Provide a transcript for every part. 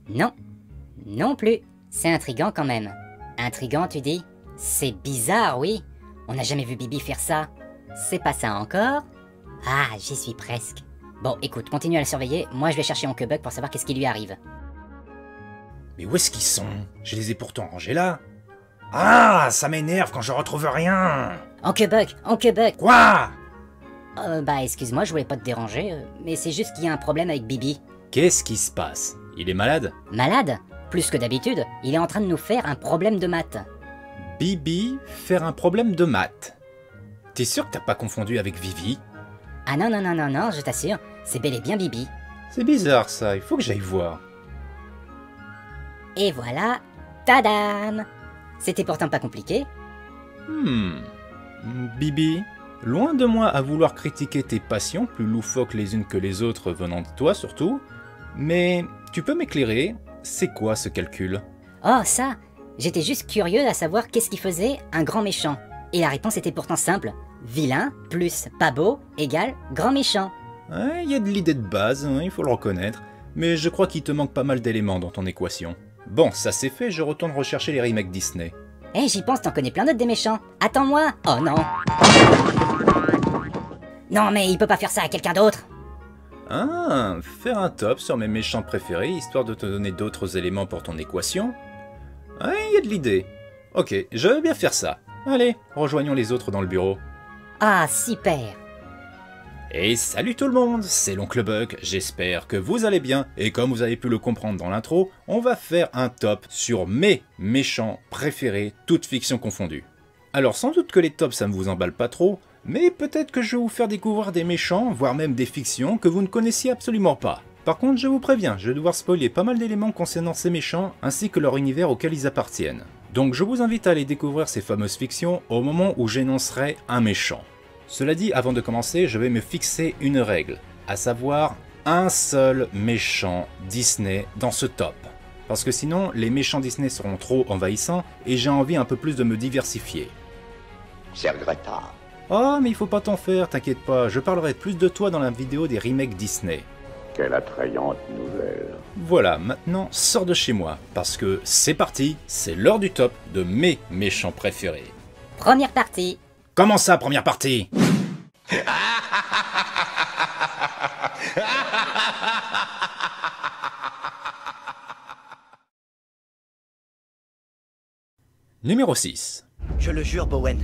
Non, non plus. C'est intriguant quand même. Intriguant, tu dis? C'est bizarre, oui. On n'a jamais vu Bibi faire ça. C'est pas ça encore? Ah, j'y suis presque. Bon, écoute, continue à le surveiller. Moi, je vais chercher Onkebug pour savoir qu'est-ce qui lui arrive. Mais où est-ce qu'ils sont? Je les ai pourtant rangés là. Ah, ça m'énerve quand je retrouve rien. Onkebug, Onkebug. Quoi? Bah, excuse-moi, je voulais pas te déranger, mais c'est juste qu'il y a un problème avec Bibi. Qu'est-ce qui se passe? Il est malade? Malade? Plus que d'habitude, il est en train de nous faire un problème de maths. Bibi faire un problème de maths. T'es sûr que t'as pas confondu avec Vivi? Ah non, non, non, non, non, je t'assure, c'est bel et bien Bibi. C'est bizarre ça, il faut que j'aille voir. Et voilà, tadam! C'était pourtant pas compliqué. Bibi, loin de moi à vouloir critiquer tes passions, plus loufoques les unes que les autres venant de toi surtout, mais tu peux m'éclairer, c'est quoi ce calcul? Oh ça, j'étais juste curieux à savoir qu'est-ce qui faisait un grand méchant. Et la réponse était pourtant simple. Vilain plus pas beau égale grand méchant. Ouais, y a de l'idée de base, hein, il faut le reconnaître, mais je crois qu'il te manque pas mal d'éléments dans ton équation. Bon, ça c'est fait, je retourne rechercher les remakes Disney. Eh, j'y pense, t'en connais plein d'autres des méchants. Attends-moi. Oh non. Non mais il peut pas faire ça à quelqu'un d'autre. Ah, faire un top sur mes méchants préférés, histoire de te donner d'autres éléments pour ton équation. Ouais, y a de l'idée. Ok, je vais bien faire ça. Allez, rejoignons les autres dans le bureau. Ah, super. Et salut tout le monde, c'est l'Oncle Buck, j'espère que vous allez bien, et comme vous avez pu le comprendre dans l'intro, on va faire un top sur mes méchants préférés, toutes fictions confondues. Alors sans doute que les tops ça ne vous emballe pas trop, mais peut-être que je vais vous faire découvrir des méchants, voire même des fictions que vous ne connaissiez absolument pas. Par contre, je vous préviens, je vais devoir spoiler pas mal d'éléments concernant ces méchants, ainsi que leur univers auquel ils appartiennent. Donc je vous invite à aller découvrir ces fameuses fictions au moment où j'énoncerai un méchant. Cela dit, avant de commencer, je vais me fixer une règle, à savoir un seul méchant Disney dans ce top. Parce que sinon, les méchants Disney seront trop envahissants et j'ai envie un peu plus de me diversifier. C'est regrettable. Oh, mais il faut pas t'en faire, t'inquiète pas, je parlerai plus de toi dans la vidéo des remakes Disney. Quelle attrayante nouvelle. Voilà, maintenant, sors de chez moi, parce que c'est parti, c'est l'heure du top de mes méchants préférés. Première partie. Comment ça, première partie? Numéro 6. Je le jure, Bowen.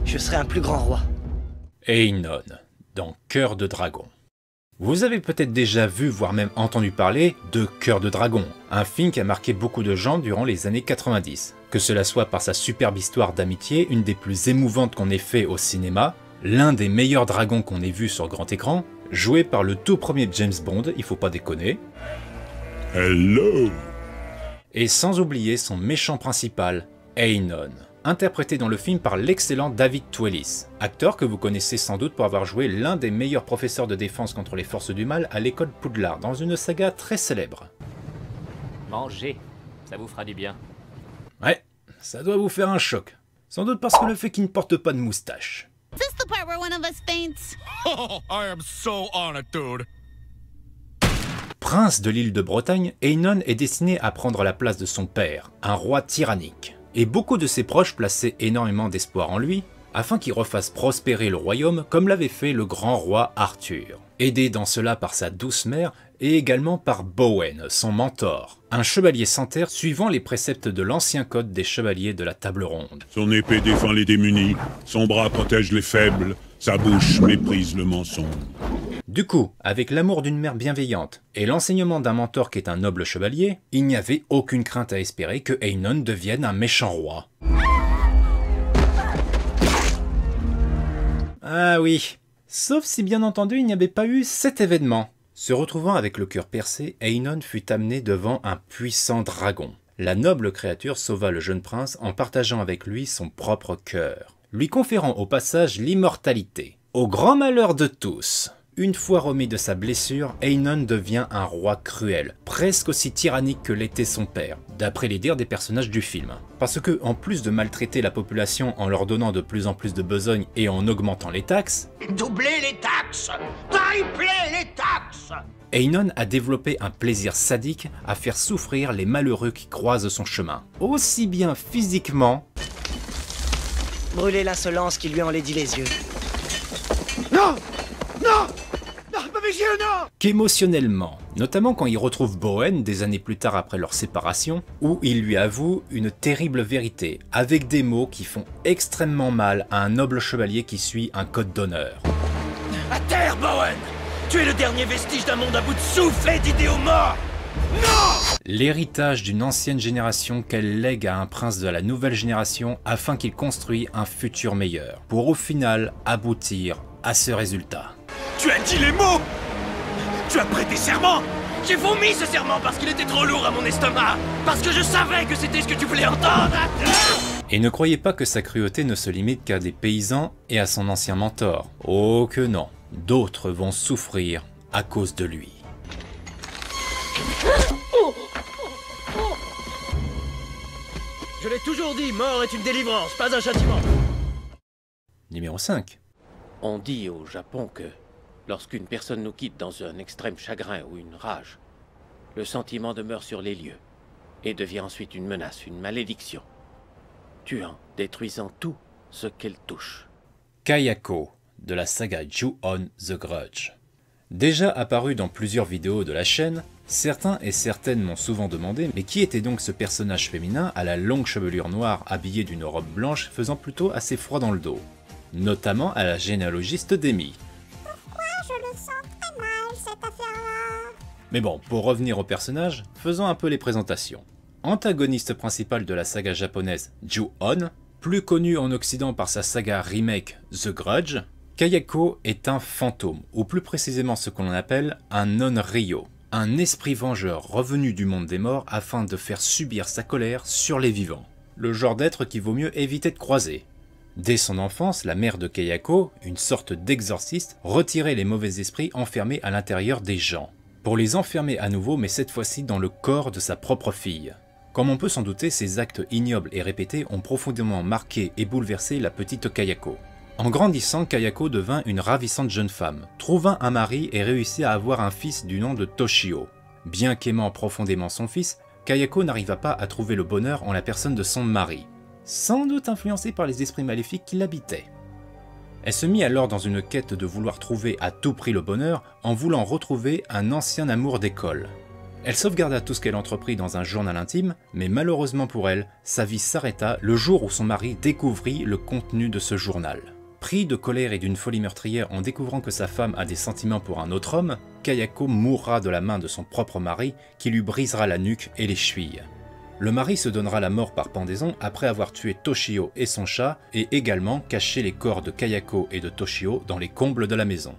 Je serai un plus grand roi. Einon, dans Cœur de Dragon. Vous avez peut-être déjà vu, voire même entendu parler de Cœur de Dragon, un film qui a marqué beaucoup de gens durant les années 90. Que cela soit par sa superbe histoire d'amitié, une des plus émouvantes qu'on ait fait au cinéma, l'un des meilleurs dragons qu'on ait vu sur grand écran, joué par le tout premier James Bond, il faut pas déconner. Hello. Et sans oublier son méchant principal, Einon, interprété dans le film par l'excellent David Twellis, acteur que vous connaissez sans doute pour avoir joué l'un des meilleurs professeurs de défense contre les forces du mal à l'école Poudlard, dans une saga très célèbre. Mangez, ça vous fera du bien. Ouais, ça doit vous faire un choc. Sans doute parce que le fait qu'il ne porte pas de moustache. Is this the part where one of us faints? Oh, I am so honored, dude. Prince de l'île de Bretagne, Einon est destiné à prendre la place de son père, un roi tyrannique. Et beaucoup de ses proches plaçaient énormément d'espoir en lui, afin qu'il refasse prospérer le royaume comme l'avait fait le grand roi Arthur. Aidé dans cela par sa douce mère et également par Bowen, son mentor, un chevalier sans terre suivant les préceptes de l'ancien code des chevaliers de la table ronde. Son épée défend les démunis, son bras protège les faibles, sa bouche méprise le mensonge. Du coup, avec l'amour d'une mère bienveillante et l'enseignement d'un mentor qui est un noble chevalier, il n'y avait aucune crainte à espérer que Einon devienne un méchant roi. Ah oui, sauf si bien entendu il n'y avait pas eu cet événement. Se retrouvant avec le cœur percé, Einon fut amené devant un puissant dragon. La noble créature sauva le jeune prince en partageant avec lui son propre cœur, lui conférant au passage l'immortalité. Au grand malheur de tous, une fois remis de sa blessure, Einon devient un roi cruel, presque aussi tyrannique que l'était son père, d'après les dires des personnages du film. Parce que, en plus de maltraiter la population en leur donnant de plus en plus de besogne et en augmentant les taxes, Doubler les taxes! Tripler les taxes! Einon a développé un plaisir sadique à faire souffrir les malheureux qui croisent son chemin, aussi bien physiquement Brûler l'insolence qui lui enlaidit les yeux. qu'émotionnellement, notamment quand il retrouve Bowen des années plus tard après leur séparation, où il lui avoue une terrible vérité, avec des mots qui font extrêmement mal à un noble chevalier qui suit un code d'honneur. À terre, Bowen! Tu es le dernier vestige d'un monde à bout de souffle et d'idéaux morts! L'héritage d'une ancienne génération qu'elle lègue à un prince de la nouvelle génération afin qu'il construise un futur meilleur, pour au final aboutir à ce résultat. Tu as dit les mots! Tu as prêté serment! J'ai vomi ce serment parce qu'il était trop lourd à mon estomac! Parce que je savais que c'était ce que tu voulais entendre! Et ne croyez pas que sa cruauté ne se limite qu'à des paysans et à son ancien mentor. Oh que non, d'autres vont souffrir à cause de lui. Je l'ai toujours dit, mort est une délivrance, pas un châtiment! Numéro 5. On dit au Japon que lorsqu'une personne nous quitte dans un extrême chagrin ou une rage, le sentiment demeure sur les lieux et devient ensuite une menace, une malédiction, tuant, détruisant tout ce qu'elle touche. Kayako, de la saga Ju-On The Grudge. Déjà apparu dans plusieurs vidéos de la chaîne, certains et certaines m'ont souvent demandé mais qui était donc ce personnage féminin à la longue chevelure noire habillé d'une robe blanche faisant plutôt assez froid dans le dos, notamment à la généalogiste Demi. Pourquoi je le sens très mal cette affaire-là? Mais bon, pour revenir au personnage, faisons un peu les présentations. Antagoniste principal de la saga japonaise Ju-On, plus connu en Occident par sa saga remake The Grudge, Kayako est un fantôme, ou plus précisément ce qu'on appelle un non-ryo, un esprit vengeur revenu du monde des morts afin de faire subir sa colère sur les vivants. Le genre d'être qu'il vaut mieux éviter de croiser. Dès son enfance, la mère de Kayako, une sorte d'exorciste, retirait les mauvais esprits enfermés à l'intérieur des gens, pour les enfermer à nouveau mais cette fois-ci dans le corps de sa propre fille. Comme on peut s'en douter, ces actes ignobles et répétés ont profondément marqué et bouleversé la petite Kayako. En grandissant, Kayako devint une ravissante jeune femme, trouva un mari et réussit à avoir un fils du nom de Toshio. Bien qu'aimant profondément son fils, Kayako n'arriva pas à trouver le bonheur en la personne de son mari, sans doute influencée par les esprits maléfiques qui l'habitaient. Elle se mit alors dans une quête de vouloir trouver à tout prix le bonheur en voulant retrouver un ancien amour d'école. Elle sauvegarda tout ce qu'elle entreprit dans un journal intime, mais malheureusement pour elle, sa vie s'arrêta le jour où son mari découvrit le contenu de ce journal. Pris de colère et d'une folie meurtrière en découvrant que sa femme a des sentiments pour un autre homme, Kayako mourra de la main de son propre mari qui lui brisera la nuque et les chevilles. Le mari se donnera la mort par pendaison après avoir tué Toshio et son chat et également caché les corps de Kayako et de Toshio dans les combles de la maison.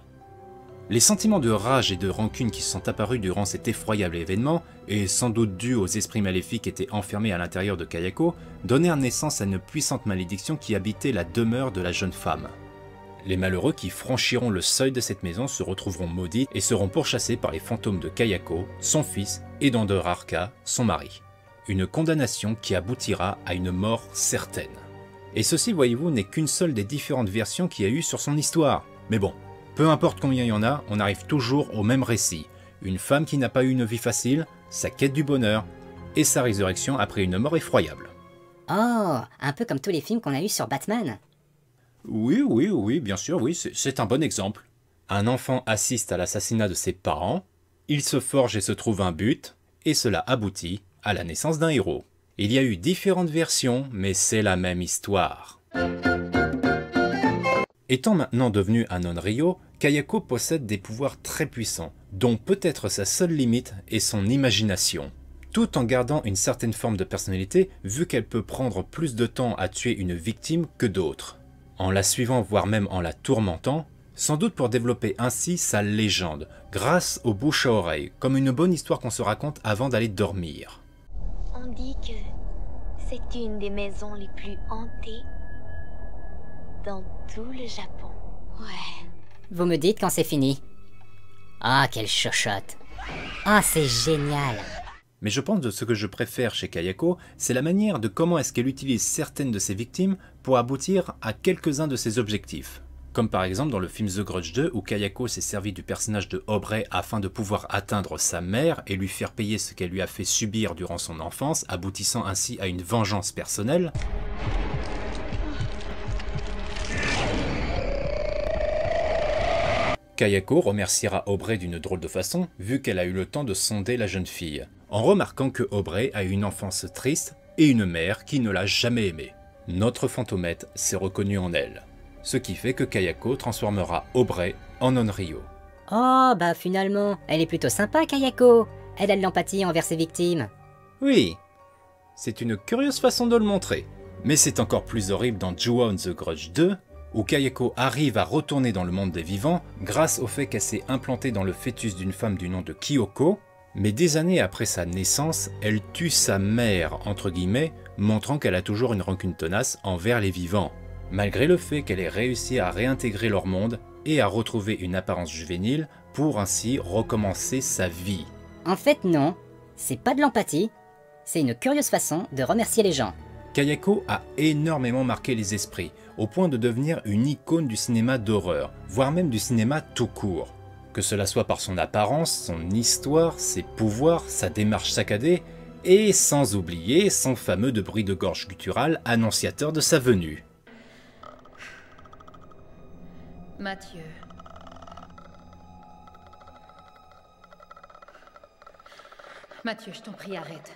Les sentiments de rage et de rancune qui sont apparus durant cet effroyable événement, et sans doute dus aux esprits maléfiques qui étaient enfermés à l'intérieur de Kayako, donnèrent naissance à une puissante malédiction qui habitait la demeure de la jeune femme. Les malheureux qui franchiront le seuil de cette maison se retrouveront maudits et seront pourchassés par les fantômes de Kayako, son fils, et dans de rares cas, son mari. Une condamnation qui aboutira à une mort certaine. Et ceci, voyez-vous, n'est qu'une seule des différentes versions qu'il y a eu sur son histoire. Mais bon, peu importe combien il y en a, on arrive toujours au même récit. Une femme qui n'a pas eu une vie facile, sa quête du bonheur, et sa résurrection après une mort effroyable. Oh, un peu comme tous les films qu'on a eus sur Batman. Oui, bien sûr, oui, c'est un bon exemple. Un enfant assiste à l'assassinat de ses parents, il se forge et se trouve un but, et cela aboutit à la naissance d'un héros. Il y a eu différentes versions, mais c'est la même histoire. Étant maintenant devenu un non-ryo, Kayako possède des pouvoirs très puissants, dont peut-être sa seule limite est son imagination. Tout en gardant une certaine forme de personnalité, vu qu'elle peut prendre plus de temps à tuer une victime que d'autres. En la suivant, voire même en la tourmentant, sans doute pour développer ainsi sa légende, grâce aux bouche à oreille, comme une bonne histoire qu'on se raconte avant d'aller dormir. On dit que c'est une des maisons les plus hantées dans tout le Japon. Ouais. Vous me dites quand c'est fini. Ah, quelle chochotte. Ah, c'est génial. Mais je pense que ce que je préfère chez Kayako, c'est la manière de comment est-ce qu'elle utilise certaines de ses victimes pour aboutir à quelques-uns de ses objectifs. Comme par exemple dans le film The Grudge 2 où Kayako s'est servi du personnage de Aubrey afin de pouvoir atteindre sa mère et lui faire payer ce qu'elle lui a fait subir durant son enfance, aboutissant ainsi à une vengeance personnelle. Kayako remerciera Aubrey d'une drôle de façon, vu qu'elle a eu le temps de sonder la jeune fille, en remarquant que Aubrey a eu une enfance triste et une mère qui ne l'a jamais aimée. Notre fantomette s'est reconnu en elle, ce qui fait que Kayako transformera Aubrey en Onryo. Oh, bah finalement, elle est plutôt sympa, Kayako. Elle a de l'empathie envers ses victimes. Oui, c'est une curieuse façon de le montrer. Mais c'est encore plus horrible dans Ju-On The Grudge 2, où Kayako arrive à retourner dans le monde des vivants grâce au fait qu'elle s'est implantée dans le fœtus d'une femme du nom de Kyoko, mais des années après sa naissance, elle tue sa mère, entre guillemets, montrant qu'elle a toujours une rancune tenace envers les vivants, malgré le fait qu'elle ait réussi à réintégrer leur monde et à retrouver une apparence juvénile pour ainsi recommencer sa vie. En fait non, c'est pas de l'empathie, c'est une curieuse façon de remercier les gens. Kayako a énormément marqué les esprits, au point de devenir une icône du cinéma d'horreur, voire même du cinéma tout court. Que cela soit par son apparence, son histoire, ses pouvoirs, sa démarche saccadée, et sans oublier son fameux de bruit de gorge guttural annonciateur de sa venue. Mathieu. Mathieu, je t'en prie, arrête.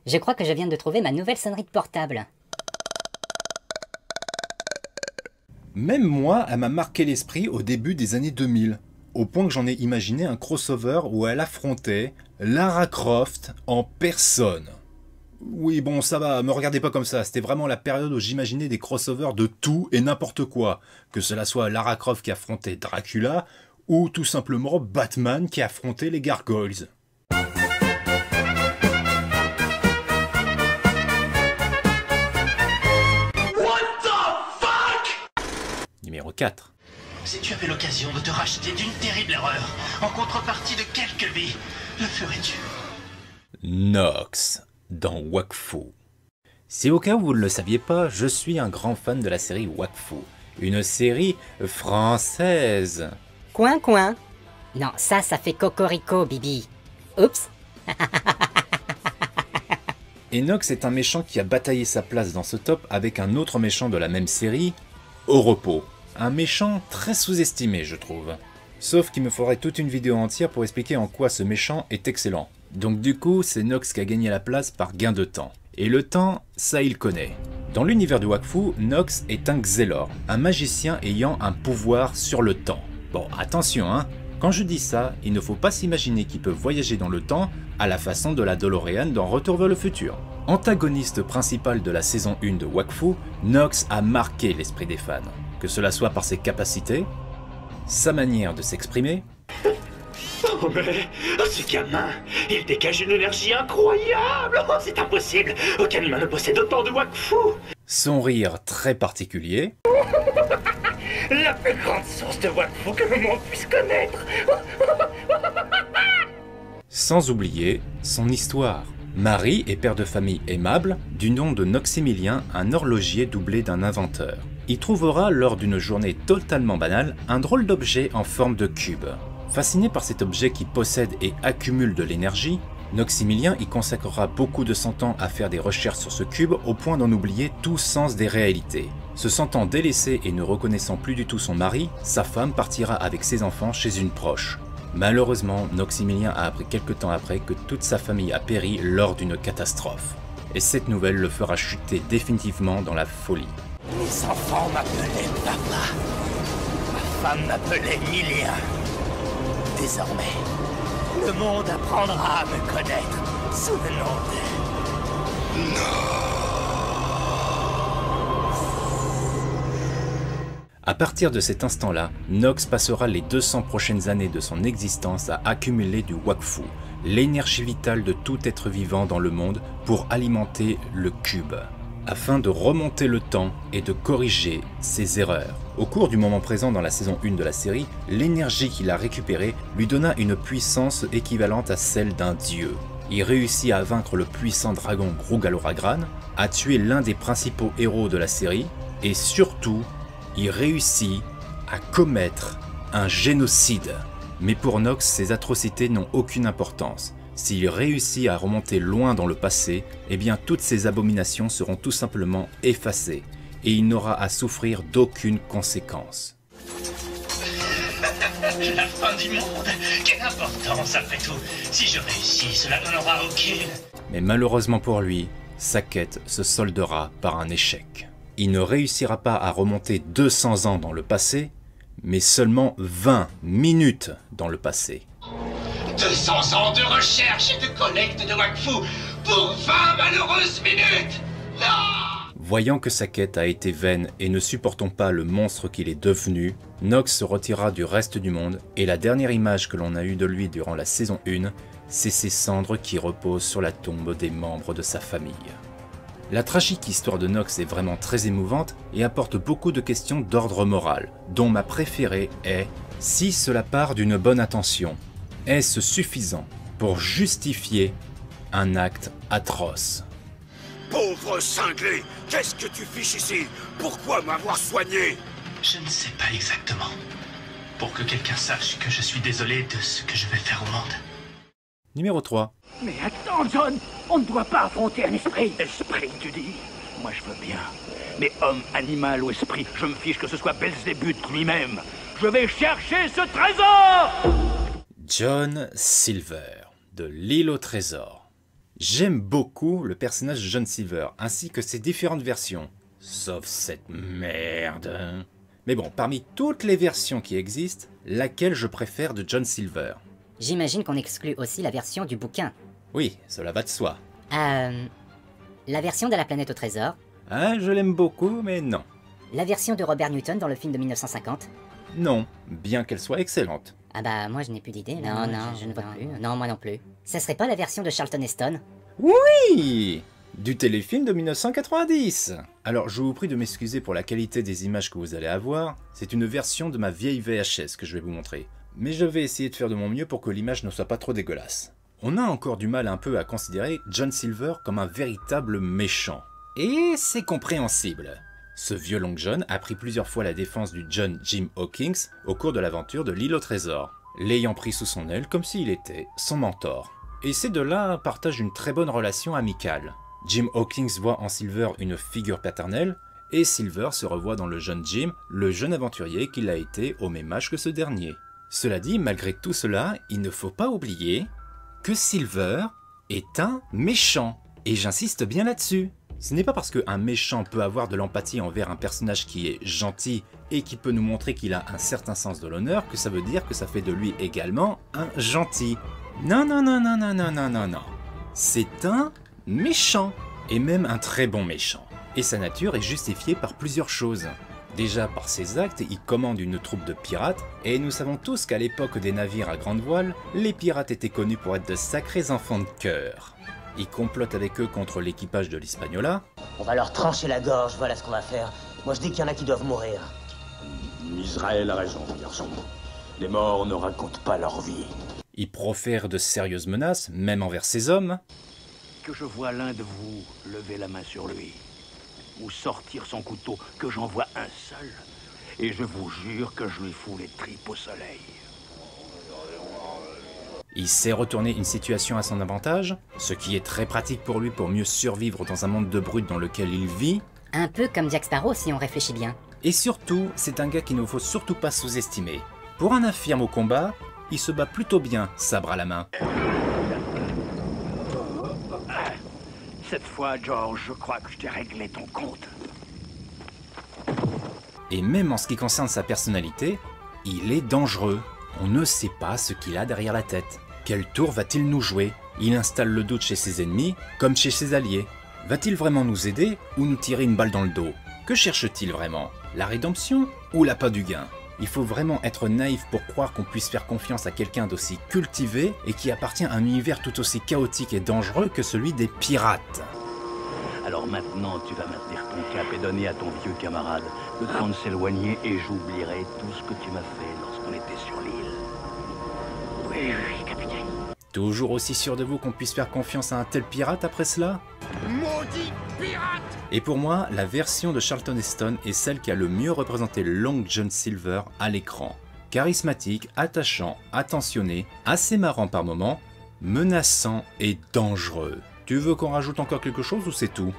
Je crois que je viens de trouver ma nouvelle sonnerie de portable. Même moi, elle m'a marqué l'esprit au début des années 2000, au point que j'en ai imaginé un crossover où elle affrontait Lara Croft en personne. Oui bon ça va, me regardez pas comme ça, c'était vraiment la période où j'imaginais des crossovers de tout et n'importe quoi, que cela soit Lara Croft qui affrontait Dracula, ou tout simplement Batman qui affrontait les Gargoyles. Numéro 4. Si tu avais l'occasion de te racheter d'une terrible erreur, en contrepartie de quelques vies, le ferais-tu? Nox, dans Wakfu. Si au cas où vous ne le saviez pas, je suis un grand fan de la série Wakfu, une série française. Coin coin. Non, ça fait cocorico, Bibi. Oups. Et Nox est un méchant qui a bataillé sa place dans ce top avec un autre méchant de la même série, Au Repos. Un méchant très sous-estimé, je trouve. Sauf qu'il me faudrait toute une vidéo entière pour expliquer en quoi ce méchant est excellent. Donc du coup, c'est Nox qui a gagné la place par gain de temps. Et le temps, ça il connaît. Dans l'univers de Wakfu, Nox est un Xelor, un magicien ayant un pouvoir sur le temps. Bon, attention hein, quand je dis ça, il ne faut pas s'imaginer qu'il peut voyager dans le temps à la façon de la DeLorean dans Retour vers le futur. Antagoniste principal de la saison 1 de Wakfu, Nox a marqué l'esprit des fans. Que cela soit par ses capacités, sa manière de s'exprimer. Oh mais, ce gamin, il dégage une énergie incroyable. Oh, c'est impossible, aucun humain ne possède autant de Wakfu. Son rire très particulier. La plus grande source de Wakfu que le monde puisse connaître. Sans oublier son histoire. Marie est père de famille aimable, du nom de Noximilien, un horloger doublé d'un inventeur. Il trouvera, lors d'une journée totalement banale, un drôle d'objet en forme de cube. Fasciné par cet objet qui possède et accumule de l'énergie, Noximilien y consacrera beaucoup de son temps à faire des recherches sur ce cube au point d'en oublier tout sens des réalités. Se sentant délaissé et ne reconnaissant plus du tout son mari, sa femme partira avec ses enfants chez une proche. Malheureusement, Noximilien a appris quelque temps après que toute sa famille a péri lors d'une catastrophe. Et cette nouvelle le fera chuter définitivement dans la folie. Mes enfants m'appelaient papa. Ma femme m'appelait Milien. Désormais, le monde apprendra à me connaître sous le nom de... À partir de cet instant-là, Nox passera les 200 prochaines années de son existence à accumuler du Wakfu, l'énergie vitale de tout être vivant dans le monde pour alimenter le cube, afin de remonter le temps et de corriger ses erreurs. Au cours du moment présent dans la saison 1 de la série, l'énergie qu'il a récupérée lui donna une puissance équivalente à celle d'un dieu. Il réussit à vaincre le puissant dragon Grugaloragrane, à tuer l'un des principaux héros de la série, et surtout, il réussit à commettre un génocide. Mais pour Nox, ces atrocités n'ont aucune importance. S'il réussit à remonter loin dans le passé, eh bien toutes ces abominations seront tout simplement effacées, et il n'aura à souffrir d'aucune conséquence. La fin du monde. Quelle importance après tout. Si je réussis, cela n'en aura aucune. Mais malheureusement pour lui, sa quête se soldera par un échec. Il ne réussira pas à remonter 200 ans dans le passé, mais seulement 20 minutes dans le passé. 200 ans de recherche et de collecte de Wakfu pour 20 malheureuses minutes. Non! Voyant que sa quête a été vaine et ne supportant pas le monstre qu'il est devenu, Nox se retira du reste du monde et la dernière image que l'on a eue de lui durant la saison 1, c'est ses cendres qui reposent sur la tombe des membres de sa famille. La tragique histoire de Nox est vraiment très émouvante et apporte beaucoup de questions d'ordre moral, dont ma préférée est « Si cela part d'une bonne intention, est-ce suffisant pour justifier un acte atroce ?» Pauvre cinglé, qu'est-ce que tu fiches ici? Pourquoi m'avoir soigné? Je ne sais pas exactement. Pour que quelqu'un sache que je suis désolé de ce que je vais faire au monde. Numéro 3. Mais attends, John, on ne doit pas affronter un esprit. Esprit, tu dis? Moi, je veux bien. Mais homme, animal ou esprit, je me fiche que ce soit Belzébuth lui-même. Je vais chercher ce trésor! John Silver, de l'île au trésor. J'aime beaucoup le personnage de John Silver, ainsi que ses différentes versions. Sauf cette merde. Mais bon, parmi toutes les versions qui existent, laquelle je préfère de John Silver? J'imagine qu'on exclut aussi la version du bouquin. Oui, cela va de soi. La version de la planète au trésor. Ah, je l'aime beaucoup, mais non. La version de Robert Newton dans le film de 1950. Non, bien qu'elle soit excellente. Ah bah moi je n'ai plus d'idée. Non, je ne vois plus. Non, moi non plus. Ça serait pas la version de Charlton Heston? Oui! Du téléfilm de 1990. Alors je vous prie de m'excuser pour la qualité des images que vous allez avoir. C'est une version de ma vieille VHS que je vais vous montrer. Mais je vais essayer de faire de mon mieux pour que l'image ne soit pas trop dégueulasse. On a encore du mal un peu à considérer John Silver comme un véritable méchant. Et c'est compréhensible. Ce vieux Long John a pris plusieurs fois la défense du John Jim Hawkins au cours de l'aventure de l'île au trésor, l'ayant pris sous son aile comme s'il était son mentor. Et ces deux-là partagent une très bonne relation amicale. Jim Hawkins voit en Silver une figure paternelle, et Silver se revoit dans le jeune Jim, le jeune aventurier qu'il a été au même âge que ce dernier. Cela dit, malgré tout cela, il ne faut pas oublier que Silver est un méchant, et j'insiste bien là-dessus. Ce n'est pas parce qu'un méchant peut avoir de l'empathie envers un personnage qui est gentil et qui peut nous montrer qu'il a un certain sens de l'honneur que ça veut dire que ça fait de lui également un gentil. Non, non, non, non, non, non, non, non, non. C'est un méchant, et même un très bon méchant. Et sa nature est justifiée par plusieurs choses. Déjà par ses actes, il commande une troupe de pirates, et nous savons tous qu'à l'époque des navires à grande voile, les pirates étaient connus pour être de sacrés enfants de cœur. Il complote avec eux contre l'équipage de l'Hispaniola. On va leur trancher la gorge, voilà ce qu'on va faire. Moi je dis qu'il y en a qui doivent mourir. Israël a raison, garçon. Les morts ne racontent pas leur vie. Il profère de sérieuses menaces, même envers ses hommes. Que je vois l'un de vous lever la main sur lui, ou sortir son couteau, que j'en vois un seul, et je vous jure que je lui fous les tripes au soleil. Il sait retourner une situation à son avantage, ce qui est très pratique pour lui pour mieux survivre dans un monde de brutes dans lequel il vit. Un peu comme Jack Sparrow si on réfléchit bien. Et surtout, c'est un gars qu'il ne faut surtout pas sous-estimer. Pour un infirme au combat, il se bat plutôt bien, sabre à la main. Cette fois, George, je crois que je t'ai réglé ton compte. Et même en ce qui concerne sa personnalité, il est dangereux. On ne sait pas ce qu'il a derrière la tête. Quel tour va-t-il nous jouer? Il installe le doute chez ses ennemis, comme chez ses alliés. Va-t-il vraiment nous aider ou nous tirer une balle dans le dos? Que cherche-t-il vraiment? La rédemption ou l'appât du gain? Il faut vraiment être naïf pour croire qu'on puisse faire confiance à quelqu'un d'aussi cultivé et qui appartient à un univers tout aussi chaotique et dangereux que celui des pirates. Alors maintenant, tu vas maintenir ton cap et donner à ton vieux camarade le temps de s'éloigner et j'oublierai tout ce que tu m'as fait lorsqu'on était sur l'île. Oui, oui, capitaine. Toujours aussi sûr de vous qu'on puisse faire confiance à un tel pirate après cela? Maudit pirate! Et pour moi, la version de Charlton Heston est celle qui a le mieux représenté Long John Silver à l'écran. Charismatique, attachant, attentionné, assez marrant par moments, menaçant et dangereux. Tu veux qu'on rajoute encore quelque chose ou c'est tout?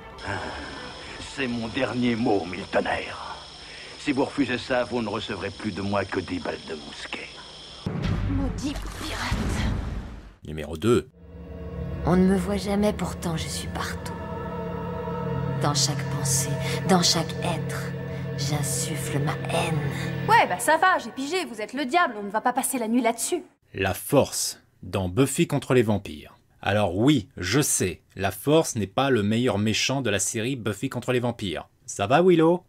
C'est mon dernier mot, mille tonnerres. Si vous refusez ça, vous ne recevrez plus de moi que des balles de mousquet. Maudit pirate. Numéro 2. On ne me voit jamais, pourtant je suis partout. Dans chaque pensée, dans chaque être, j'insuffle ma haine. Ouais, bah ça va, j'ai pigé, vous êtes le diable, on ne va pas passer la nuit là-dessus. La Force, dans Buffy contre les vampires. Alors oui, je sais, la Force n'est pas le meilleur méchant de la série Buffy contre les vampires. Ça va, Willow?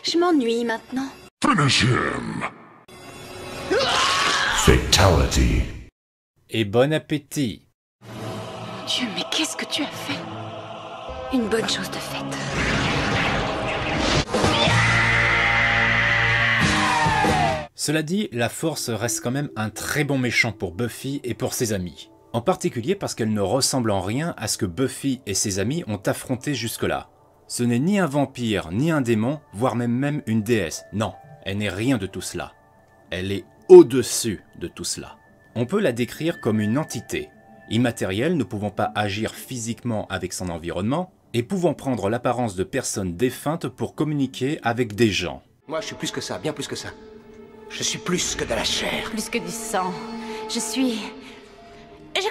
Je m'ennuie maintenant. Finish him. Fatality. Et bon appétit. Dieu, mais qu'est-ce que tu as fait? Une bonne chose de faite. Cela dit, la Force reste quand même un très bon méchant pour Buffy et pour ses amis. En particulier parce qu'elle ne ressemble en rien à ce que Buffy et ses amis ont affronté jusque-là. Ce n'est ni un vampire, ni un démon, voire même une déesse. Non, elle n'est rien de tout cela. Elle est au-dessus de tout cela. On peut la décrire comme une entité, immatérielle ne pouvant pas agir physiquement avec son environnement, et pouvant prendre l'apparence de personnes défuntes pour communiquer avec des gens. Moi, je suis plus que ça, bien plus que ça. Je suis plus que de la chair. Plus que du sang. Je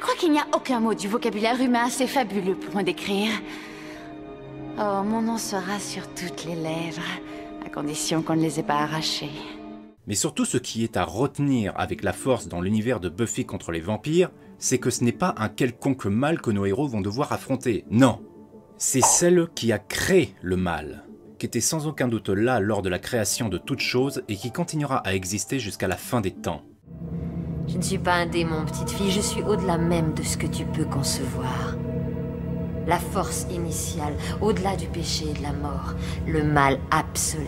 crois qu'il n'y a aucun mot du vocabulaire humain assez fabuleux pour me décrire. Oh, mon nom sera sur toutes les lèvres, à condition qu'on ne les ait pas arrachées. Mais surtout ce qui est à retenir avec la Force dans l'univers de Buffy contre les vampires, c'est que ce n'est pas un quelconque mal que nos héros vont devoir affronter, non. C'est celle qui a créé le mal, qui était sans aucun doute là lors de la création de toute chose et qui continuera à exister jusqu'à la fin des temps. Je ne suis pas un démon, petite fille, je suis au-delà même de ce que tu peux concevoir. La force initiale, au-delà du péché et de la mort, le mal absolu.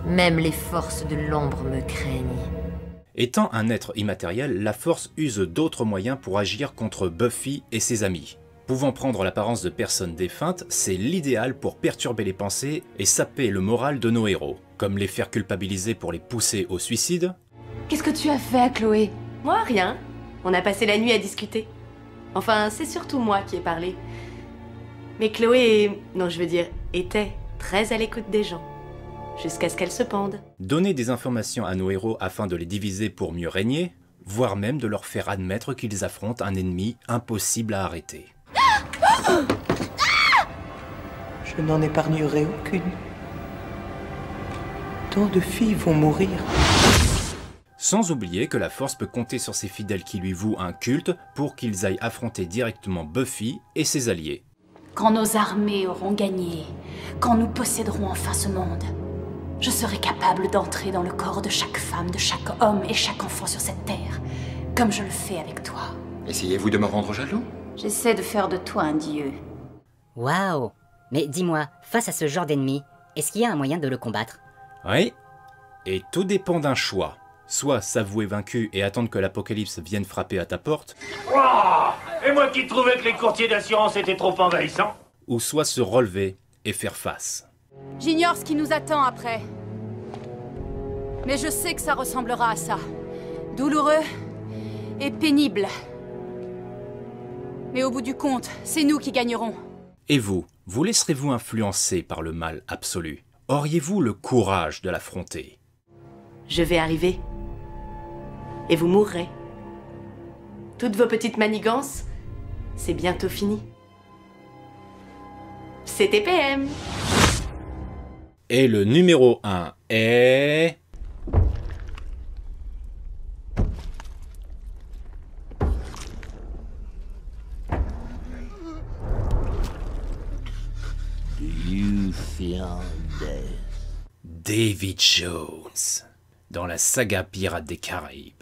Même les forces de l'ombre me craignent. Étant un être immatériel, la Force use d'autres moyens pour agir contre Buffy et ses amis. Pouvant prendre l'apparence de personnes défuntes, c'est l'idéal pour perturber les pensées et saper le moral de nos héros, comme les faire culpabiliser pour les pousser au suicide. Qu'est-ce que tu as fait, Chloé? Moi, rien. On a passé la nuit à discuter. Enfin, c'est surtout moi qui ai parlé. Mais Chloé, non, je veux dire, était très à l'écoute des gens. Jusqu'à ce qu'elle se pende. Donner des informations à nos héros afin de les diviser pour mieux régner, voire même de leur faire admettre qu'ils affrontent un ennemi impossible à arrêter. Je n'en épargnerai aucune. Tant de filles vont mourir. Sans oublier que la Force peut compter sur ses fidèles qui lui vouent un culte pour qu'ils aillent affronter directement Buffy et ses alliés. Quand nos armées auront gagné, quand nous posséderons enfin ce monde, je serai capable d'entrer dans le corps de chaque femme, de chaque homme et chaque enfant sur cette terre, comme je le fais avec toi. Essayez-vous de me rendre jaloux? J'essaie de faire de toi un dieu. Waouh! Mais dis-moi, face à ce genre d'ennemi, est-ce qu'il y a un moyen de le combattre? Oui, et tout dépend d'un choix. Soit s'avouer vaincu et attendre que l'apocalypse vienne frapper à ta porte. Oh, et moi qui trouvais que les courtiers d'assurance étaient trop envahissants. Ou soit se relever et faire face. J'ignore ce qui nous attend après. Mais je sais que ça ressemblera à ça. Douloureux et pénible. Mais au bout du compte, c'est nous qui gagnerons. Et vous laisserez-vous influencer par le mal absolu? Auriez-vous le courage de l'affronter? Je vais arriver. Et vous mourrez. Toutes vos petites manigances, c'est bientôt fini. C'était PM. Et le numéro 1 est... You feel dead. Davy Jones, dans la saga Pirates des Caraïbes.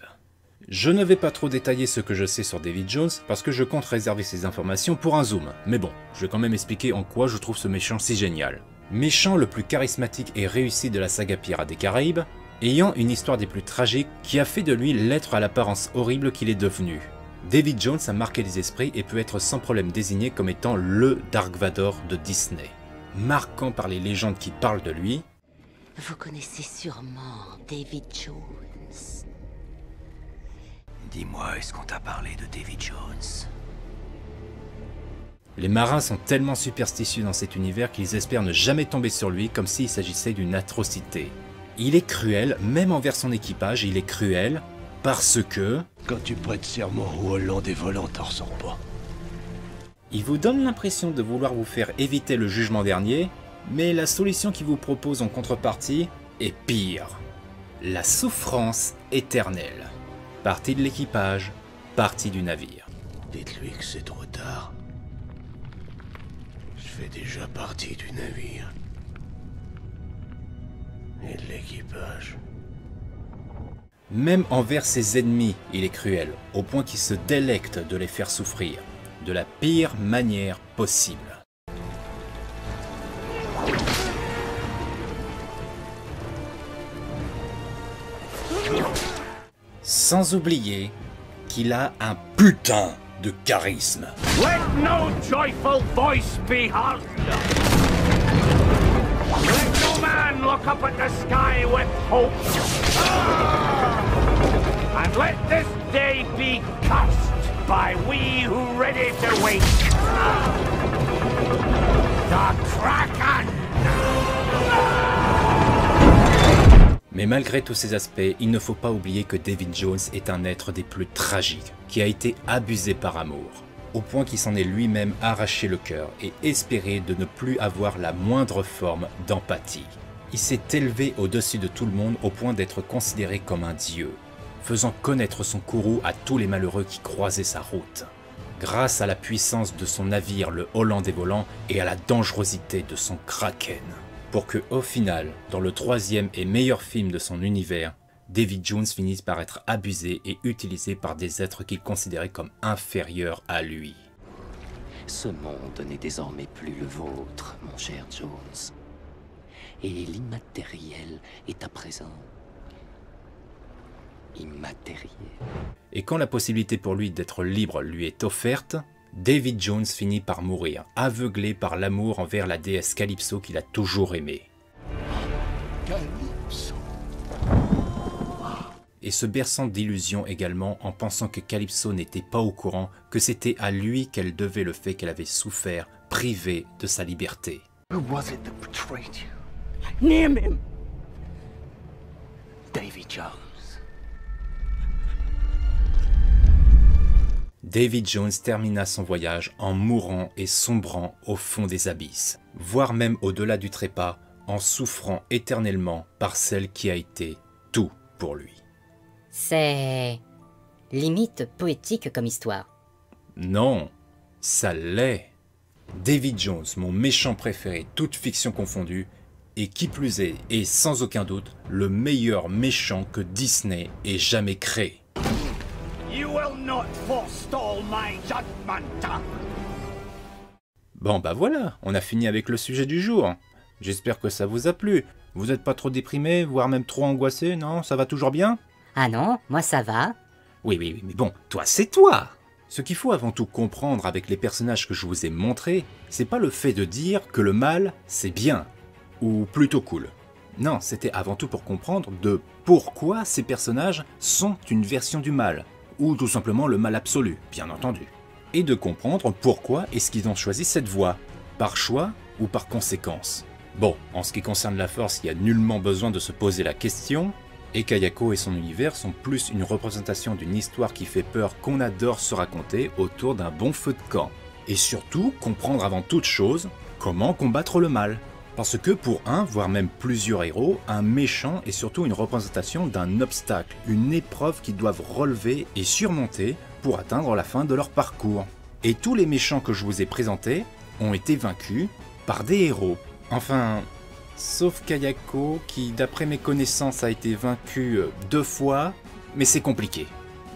Je ne vais pas trop détailler ce que je sais sur Davy Jones parce que je compte réserver ces informations pour un zoom, mais bon, je vais quand même expliquer en quoi je trouve ce méchant si génial. Méchant le plus charismatique et réussi de la saga Pirates des Caraïbes, ayant une histoire des plus tragiques qui a fait de lui l'être à l'apparence horrible qu'il est devenu. David Jones a marqué les esprits et peut être sans problème désigné comme étant le Dark Vador de Disney. Marquant par les légendes qui parlent de lui. Vous connaissez sûrement David Jones. Dis-moi, est-ce qu'on t'a parlé de David Jones? Les marins sont tellement superstitieux dans cet univers qu'ils espèrent ne jamais tomber sur lui comme s'il s'agissait d'une atrocité. Il est cruel, même envers son équipage, il est cruel parce que... Quand tu prêtes serment au Hollandais volant, t'en ressors pas. Il vous donne l'impression de vouloir vous faire éviter le jugement dernier, mais la solution qu'il vous propose en contrepartie est pire. La souffrance éternelle. Partie de l'équipage, partie du navire. Dites-lui que c'est trop tard. Je fais déjà partie du navire. Et de l'équipage. Même envers ses ennemis, il est cruel, au point qu'il se délecte de les faire souffrir, de la pire manière possible. Sans oublier qu'il a un putain de charisme. Let no joyful voice be heard. Let no man look up at the sky with hope. And let this day be cursed by we who ready to wait. The Kraken! Mais malgré tous ces aspects, il ne faut pas oublier que David Jones est un être des plus tragiques, qui a été abusé par amour, au point qu'il s'en est lui-même arraché le cœur et espéré de ne plus avoir la moindre forme d'empathie. Il s'est élevé au-dessus de tout le monde au point d'être considéré comme un dieu, faisant connaître son courroux à tous les malheureux qui croisaient sa route. Grâce à la puissance de son navire le Hollandais volant et à la dangerosité de son Kraken. Pour que, au final, dans le troisième et meilleur film de son univers, David Jones finisse par être abusé et utilisé par des êtres qu'il considérait comme inférieurs à lui. Ce monde n'est désormais plus le vôtre, mon cher Jones. Et l'immatériel est à présent immatériel. Et quand la possibilité pour lui d'être libre lui est offerte, David Jones finit par mourir, aveuglé par l'amour envers la déesse Calypso qu'il a toujours aimée. Calypso. Et se berçant d'illusions également en pensant que Calypso n'était pas au courant que c'était à lui qu'elle devait le fait qu'elle avait souffert, privée de sa liberté. Who was it that betrayed you? Name him! David Jones. David Jones termina son voyage en mourant et sombrant au fond des abysses, voire même au-delà du trépas, en souffrant éternellement par celle qui a été tout pour lui. C'est... limite poétique comme histoire. Non, ça l'est. David Jones, mon méchant préféré, toute fiction confondue, et qui plus est, et sans aucun doute, le meilleur méchant que Disney ait jamais créé. You will not forestall my judgment. Bon bah voilà, on a fini avec le sujet du jour. J'espère que ça vous a plu. Vous n'êtes pas trop déprimé, voire même trop angoissé, non? Ça va toujours bien? Ah non, moi ça va. Oui, mais bon, toi c'est toi! Ce qu'il faut avant tout comprendre avec les personnages que je vous ai montrés, c'est pas le fait de dire que le mal, c'est bien, ou plutôt cool. Non, c'était avant tout pour comprendre de pourquoi ces personnages sont une version du mal, ou tout simplement le mal absolu, bien entendu. Et de comprendre pourquoi est-ce qu'ils ont choisi cette voie, par choix ou par conséquence. Bon, en ce qui concerne la Force, il n'y a nullement besoin de se poser la question, et Kayako et son univers sont plus une représentation d'une histoire qui fait peur qu'on adore se raconter autour d'un bon feu de camp. Et surtout, comprendre avant toute chose comment combattre le mal. Parce que pour un, voire même plusieurs héros, un méchant est surtout une représentation d'un obstacle, une épreuve qu'ils doivent relever et surmonter pour atteindre la fin de leur parcours. Et tous les méchants que je vous ai présentés ont été vaincus par des héros. Enfin, sauf Kayako qui, d'après mes connaissances, a été vaincu 2 fois, mais c'est compliqué.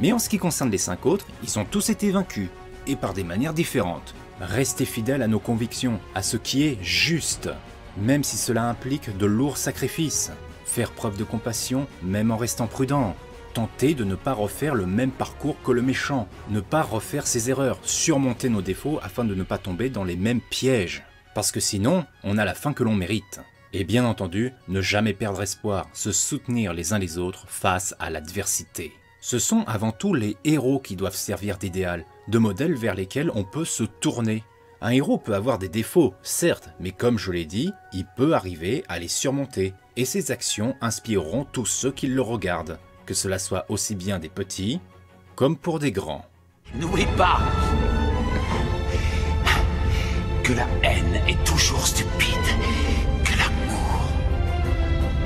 Mais en ce qui concerne les 5 autres, ils ont tous été vaincus, et par des manières différentes. Restez fidèles à nos convictions, à ce qui est juste. Même si cela implique de lourds sacrifices. Faire preuve de compassion, même en restant prudent. Tenter de ne pas refaire le même parcours que le méchant. Ne pas refaire ses erreurs. Surmonter nos défauts afin de ne pas tomber dans les mêmes pièges. Parce que sinon, on a la fin que l'on mérite. Et bien entendu, ne jamais perdre espoir. Se soutenir les uns les autres face à l'adversité. Ce sont avant tout les héros qui doivent servir d'idéal, de modèles vers lesquels on peut se tourner. Un héros peut avoir des défauts, certes, mais comme je l'ai dit, il peut arriver à les surmonter, et ses actions inspireront tous ceux qui le regardent, que cela soit aussi bien des petits, comme pour des grands. N'oublie pas que la haine est toujours stupide, que l'amour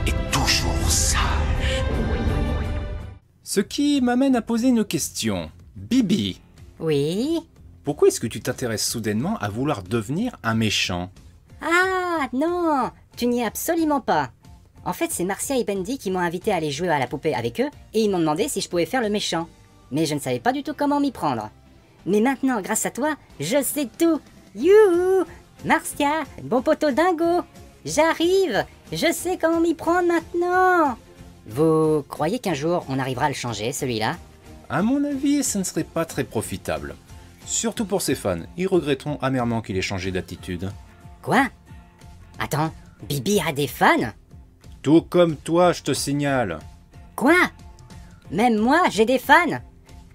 est toujours sage. Ce qui m'amène à poser une question. Bibi. Oui? Pourquoi est-ce que tu t'intéresses soudainement à vouloir devenir un méchant? Ah non, tu n'y es absolument pas. En fait, c'est Marcia et Bendy qui m'ont invité à aller jouer à la poupée avec eux et ils m'ont demandé si je pouvais faire le méchant. Mais je ne savais pas du tout comment m'y prendre. Mais maintenant, grâce à toi, je sais tout. Youhou! Marcia, bon poteau dingo, j'arrive. Je sais comment m'y prendre maintenant. Vous croyez qu'un jour on arrivera à le changer, celui-là? À mon avis, ce ne serait pas très profitable. Surtout pour ses fans, ils regretteront amèrement qu'il ait changé d'attitude. Quoi? Attends, Bibi a des fans? Tout comme toi, je te signale. Quoi? Même moi, j'ai des fans?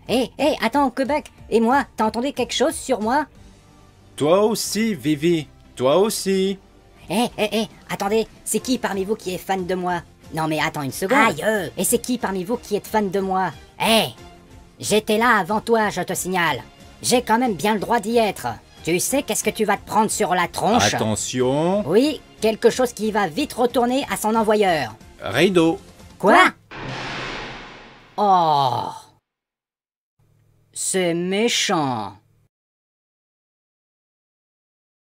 Hé, attends, Québec, et moi, t'as entendu quelque chose sur moi? Toi aussi, Vivi, toi aussi. Attendez, c'est qui parmi vous qui est fan de moi? Non mais attends une seconde. Aïe! Et c'est qui parmi vous qui êtes fan de moi? J'étais là avant toi, je te signale. J'ai quand même bien le droit d'y être. Tu sais qu'est-ce que tu vas te prendre sur la tronche? Attention. Oui, quelque chose qui va vite retourner à son envoyeur. Rideau. Quoi? Oh! C'est méchant.